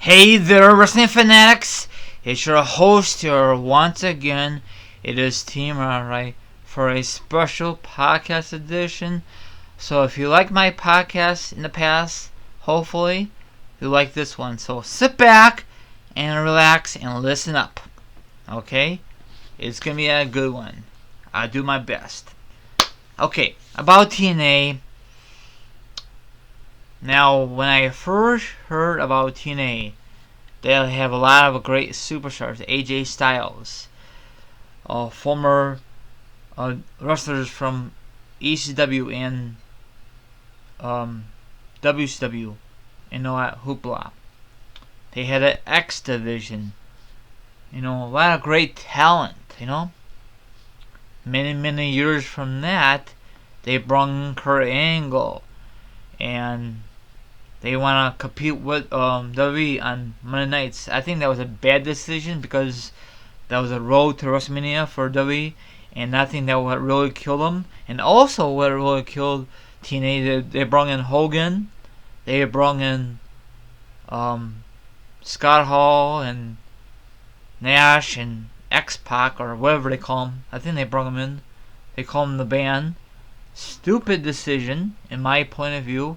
Hey there, wrestling fanatics! It's your host here once again. It is Team Rai for a special podcast edition. So if you like my podcast in the past, hopefully you like this one. So sit back and relax and listen up. Okay? It's gonna be a good one. I'll do my best. Okay, about TNA. Now, when I first heard about TNA, they have a lot of great superstars. AJ Styles, former wrestlers from ECW and WCW, and Hoopla. They had an X division. A lot of great talent. Many years from that, they brought in Kurt Angle, and they want to compete with WWE on Monday nights. I think that was a bad decision because that was a road to WrestleMania for WWE, and I think that what really killed them. And also what really killed TNA, they brought in Hogan, they brought in Scott Hall and Nash and X-Pac or whatever they call them. I think they brought them in. They call them the band. Stupid decision, in my point of view.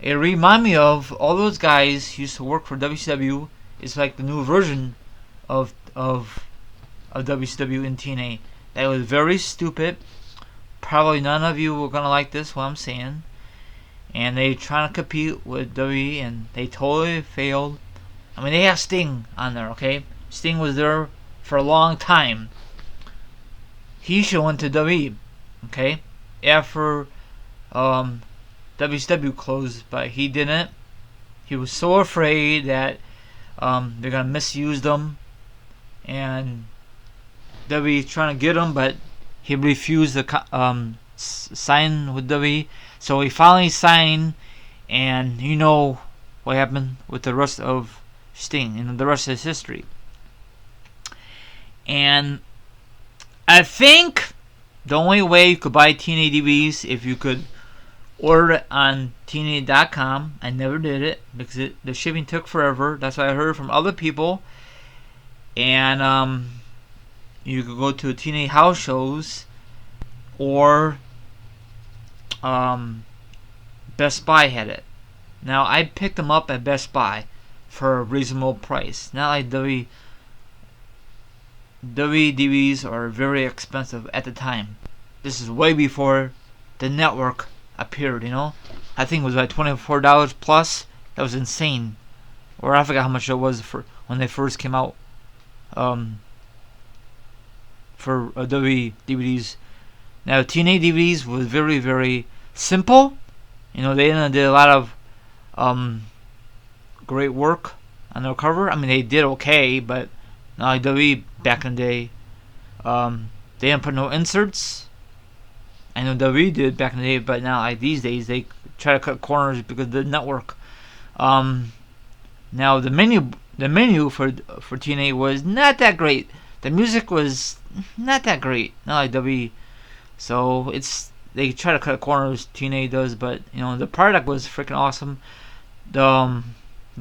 It reminded me of all those guys who used to work for WCW. It's like the new version of WCW and TNA. That was very stupid. Probably none of you were gonna like this, what I'm saying. And they trying to compete with WWE, and they totally failed. I mean, they had Sting on there, okay? Sting was there for a long time. He should have went to WWE, okay? After WCW closed, but he didn't. He was so afraid that they're gonna misuse them, and WWE trying to get him, but he refused to sign with WWE. So he finally signed, and you know what happened with the rest of Sting, and the rest is history. And I think the only way you could buy TNA DVDs if you could order it on TNA.com. I never did it because the shipping took forever. That's what I heard from other people. And you could go to TNA house shows or Best Buy had it. Now I picked them up at Best Buy for a reasonable price. Not like WWE DVDs are very expensive at the time. This is way before the network appeared, I think it was like $24 plus. That was insane. Or I forgot how much it was for when they first came out for WWE DVDs. Now TNA DVDs was very, very simple. They did a lot of great work on their cover. I mean, they did okay, but not like WWE back in the day. They didn't put no inserts. I know WWE did back in the day, but now like these days they try to cut corners because of the network. Now the menu for TNA was not that great. The music was not that great, not like WWE. So they try to cut corners. TNA does, but the product was freaking awesome. The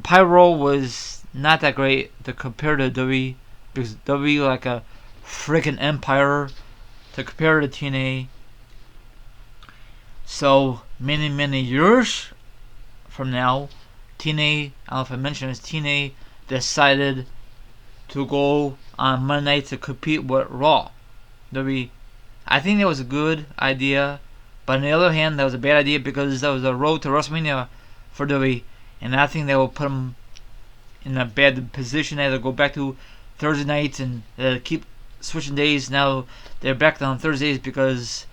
pyro was not that great to compare to WWE because WWE like a freaking empire to compare to TNA. So many years from now, TNA, I don't know if I mentioned this, TNA decided to go on Monday night to compete with Raw. I think that was a good idea, but on the other hand, that was a bad idea because that was a road to WrestleMania for WWE, and I think that will put them in a bad position. They had to go back to Thursday nights and keep switching days. Now they're back on Thursdays because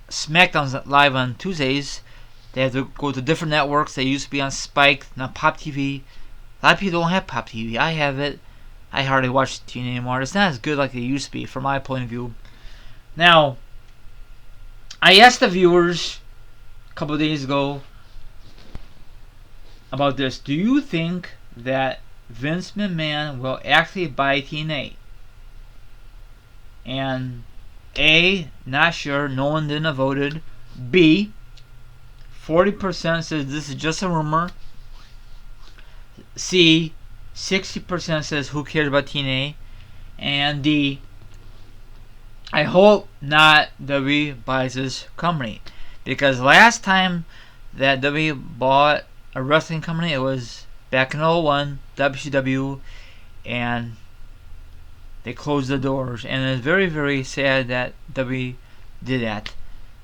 SmackDown's live on Tuesdays. They have to go to different networks. They used to be on Spike, now Pop TV. A lot of people don't have Pop TV. I have it. I hardly watch TNA anymore. It's not as good like it used to be, from my point of view. Now, I asked the viewers a couple of days ago about this. Do you think that Vince McMahon will actually buy TNA? And A, not sure, no one didn't voted. B, 40% says this is just a rumor. C, 60% says who cares about TNA. And D, I hope not WWE buys this company. Because last time that WWE bought a wrestling company, it was back in 01, WCW, and they closed the doors. And it's very, very sad that WWE did that.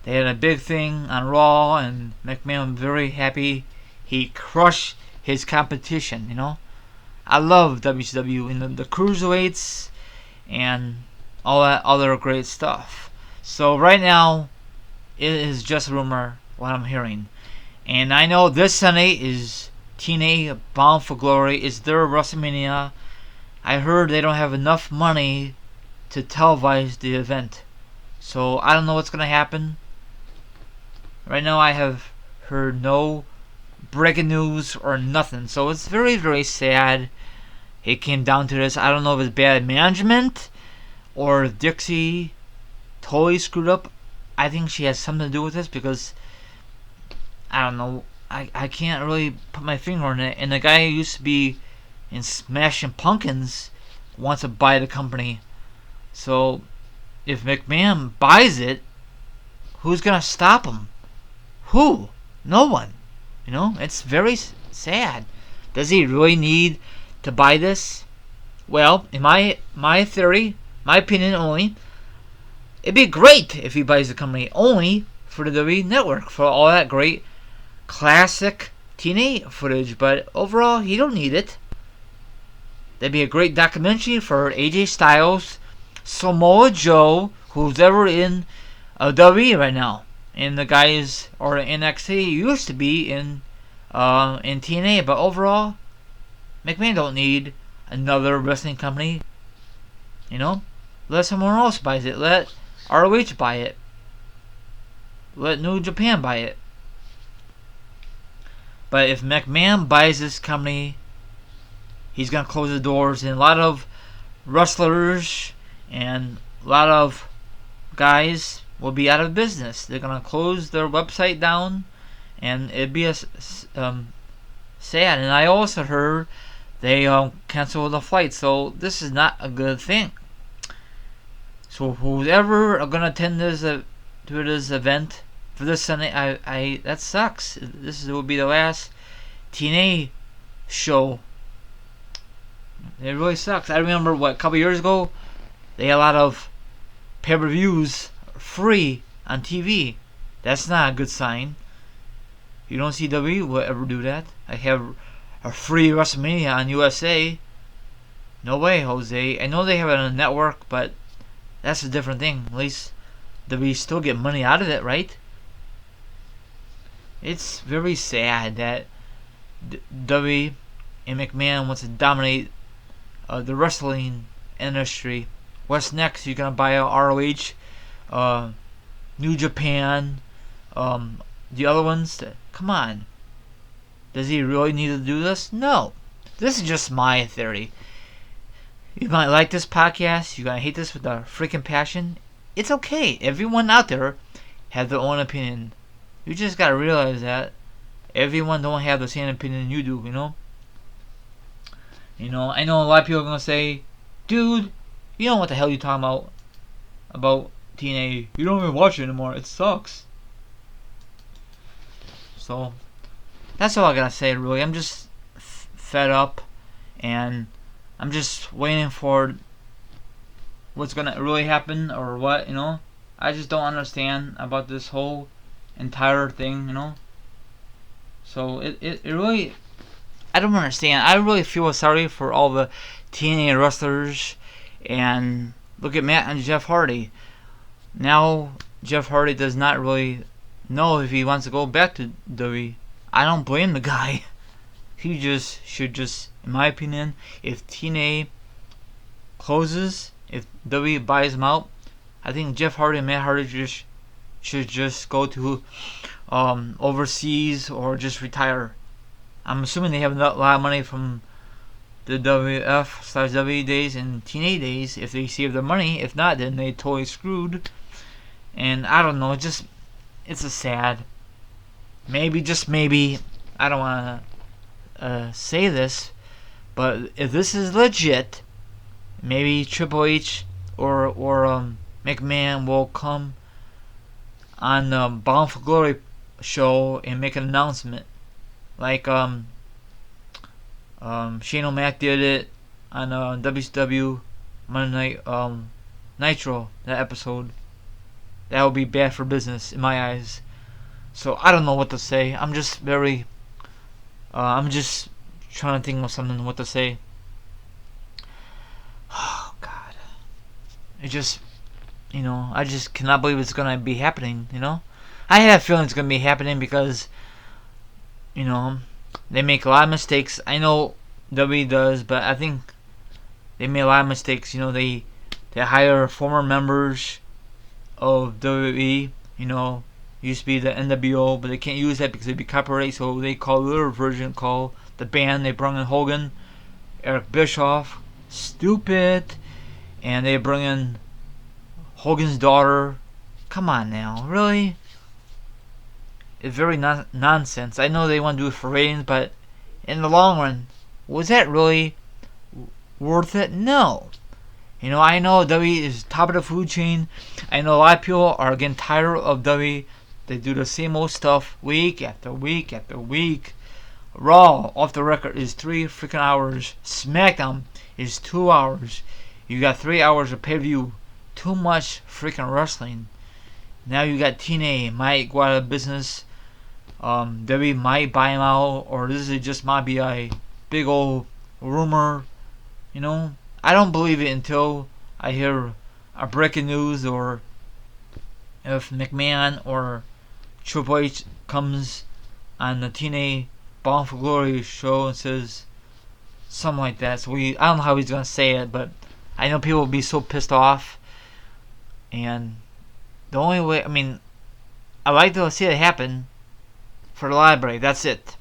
They had a big thing on Raw, and McMahon was very happy. He crushed his competition, you know. I love WCW and the cruiserweights and all that other great stuff. So right now, it is just a rumor what I'm hearing. And I know this Sunday is TNA Bound for Glory. It's their WrestleMania. I heard they don't have enough money to televise the event. So I don't know what's going to happen. Right now I have heard no breaking news or nothing. So it's very, very sad it came down to this. I don't know if it's bad management or if Dixie totally screwed up. I think she has something to do with this because I don't know. I can't really put my finger on it. And the guy who used to be in Smashing Pumpkins wants to buy the company. So if McMahon buys it, who's going to stop him? Who? No one. You know, it's very sad. Does he really need to buy this? Well, in my theory, my opinion only, it'd be great if he buys the company only for the WWE Network, for all that great classic TNA footage. But overall, he don't need it. That'd be a great documentary for AJ Styles, Samoa Joe, who's ever in WWE right now. And the guys, or NXT, used to be in TNA. But overall, McMahon don't need another wrestling company. You know? Let someone else buy it. Let ROH buy it. Let New Japan buy it. But if McMahon buys this company, he's going to close the doors. And a lot of wrestlers and a lot of guys will be out of business. They're going to close their website down. And it'd be sad. And I also heard they canceled the flight. So this is not a good thing. So whoever are gonna attend this event for this Sunday, I that sucks. This will be the last TNA show. It really sucks. I remember a couple years ago, they had a lot of pay-per-views free on TV. That's not a good sign. You don't see WWE will ever do that. I have a free WrestleMania on USA. No way, Jose. I know they have it on a network, but that's a different thing. At least we still get money out of it, right? It's very sad that WWE and McMahon wants to dominate the wrestling industry. What's next? You're gonna buy a ROH, New Japan, the other ones? Come on. Does he really need to do this? No. This is just my theory. You might like this podcast. You're going to hate this with a freaking passion. It's okay. Everyone out there has their own opinion. You just got to realize that everyone don't have the same opinion you do, you know? You know, I know a lot of people are going to say, dude, you know what the hell you're talking about TNA. You don't even watch it anymore. It sucks. So, that's all I got to say, really. I'm just fed up, and I'm just waiting for what's gonna really happen or what, you know. I just don't understand about this whole entire thing, you know. So it really, I don't understand. I really feel sorry for all the TNA wrestlers, and look at Matt and Jeff Hardy. Now Jeff Hardy does not really know if he wants to go back to WWE. I don't blame the guy. He just should in my opinion, if TNA closes, if WWE buys him out, I think Jeff Hardy and Matt Hardy should just go to overseas or just retire. I'm assuming they have a lot of money from the WF/WWE days and TNA days if they save their money. If not, then they totally screwed. And I don't know, it's a sad maybe, just maybe, I don't want to say this, but if this is legit, maybe Triple H or McMahon will come on the Bound for Glory show and make an announcement, like Shane O'Mac did it on WCW Monday Night Nitro, that episode. That would be bad for business in my eyes. So I don't know what to say. I'm just I'm just trying to think of something what to say. Oh God, it just, I just cannot believe it's gonna be happening. I have a feeling it's gonna be happening because they make a lot of mistakes. I know WWE does, but I think they made a lot of mistakes. They hire former members of WWE. Used to be the NWO, but they can't use that because it'd be copyright. So they call their version called the band. They brought in Hogan, Eric Bischoff, stupid, and they bring in Hogan's daughter. Come on now, really? It's very nonsense. I know they want to do it for ratings, but in the long run, was that really worth it? No. I know WWE is top of the food chain. I know a lot of people are getting tired of WWE. They do the same old stuff week after week after week. Raw, off the record, is 3 freaking hours. SmackDown is 2 hours. You got 3 hours of pay-per-view. Too much freaking wrestling. Now you got TNA might go out of business. WWE might buy him out, or this is just might be a big old rumor. I don't believe it until I hear a breaking news, or if McMahon or Triple H comes on the TNA Bound for Glory show and says something like that. So I don't know how he's gonna say it, but I know people will be so pissed off. And the only way, I like to see it happen for the library. That's it.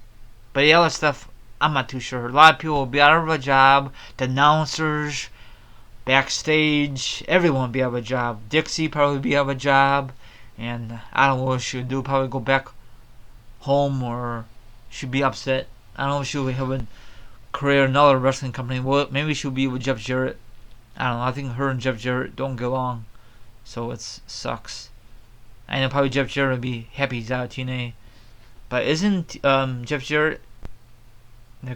But the other stuff, I'm not too sure. A lot of people will be out of a job. The announcers, backstage, everyone will be out of a job. Dixie probably be out of a job. And I don't know what she would do. Probably go back home, or she'd be upset. I don't know if she'll have a career in another wrestling company. Well, maybe she'll be with Jeff Jarrett. I don't know. I think her and Jeff Jarrett don't get along. So it sucks. I know probably Jeff Jarrett would be happy he's out of TNA. But isn't Jeff Jarrett the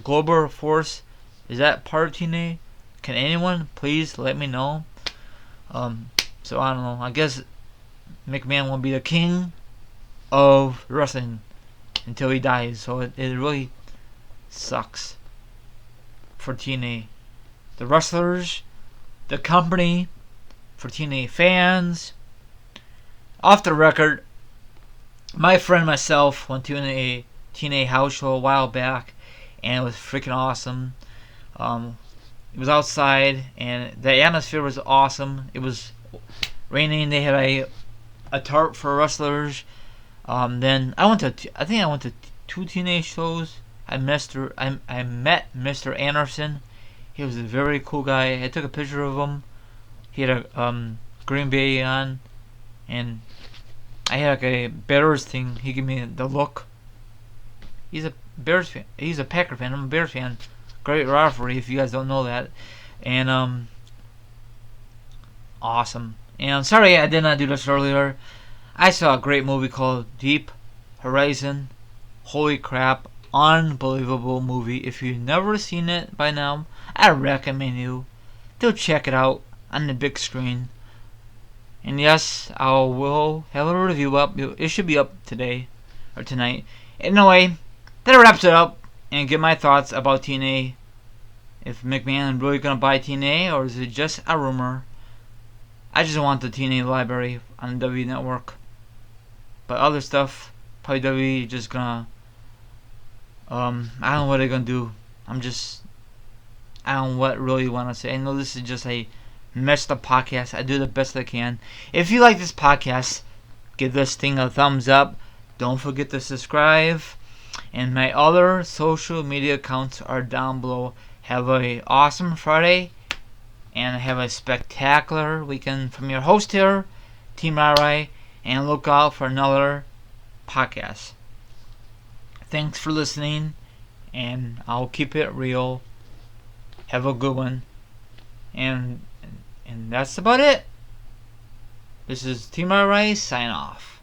Global Force? Is that part of TNA? Can anyone please let me know? So I don't know. I guess McMahon will be the king of wrestling until he dies. So it really sucks for TNA. The wrestlers, the company, for TNA fans. Off the record, my friend and myself went to a TNA house show a while back, and it was freaking awesome. It was outside, and the atmosphere was awesome. It was raining. They had a tarp for wrestlers. Then I went to 2 TNA shows. I met Mr. Anderson. He was a very cool guy. I took a picture of him. He had a Green Bay on, and I had like a Bears thing. He gave me the look. He's a Bears fan. He's a Packer fan. I'm a Bears fan. Great rivalry, if you guys don't know that. And awesome. And I'm sorry I did not do this earlier. I saw a great movie called Deep Horizon. Holy crap, unbelievable movie. If you've never seen it by now, I recommend you to check it out on the big screen. And yes, I will have a review up. It should be up today or tonight. Anyway, that wraps it up, and get my thoughts about TNA. If McMahon is really going to buy TNA, or is it just a rumor? I just want the TNA library on the W Network. But other stuff, probably WWE just gonna I don't know what they're gonna do. I don't what really want to say. I know this is just a messed up podcast. I do the best I can. If you like this podcast, give this thing a thumbs up. Don't forget to subscribe. And my other social media accounts are down below. Have a awesome Friday, and have a spectacular weekend from your host here, Team Rai, and look out for another podcast. Thanks for listening, and I'll keep it real. Have a good one. And that's about it. This is T-My Rice, sign off.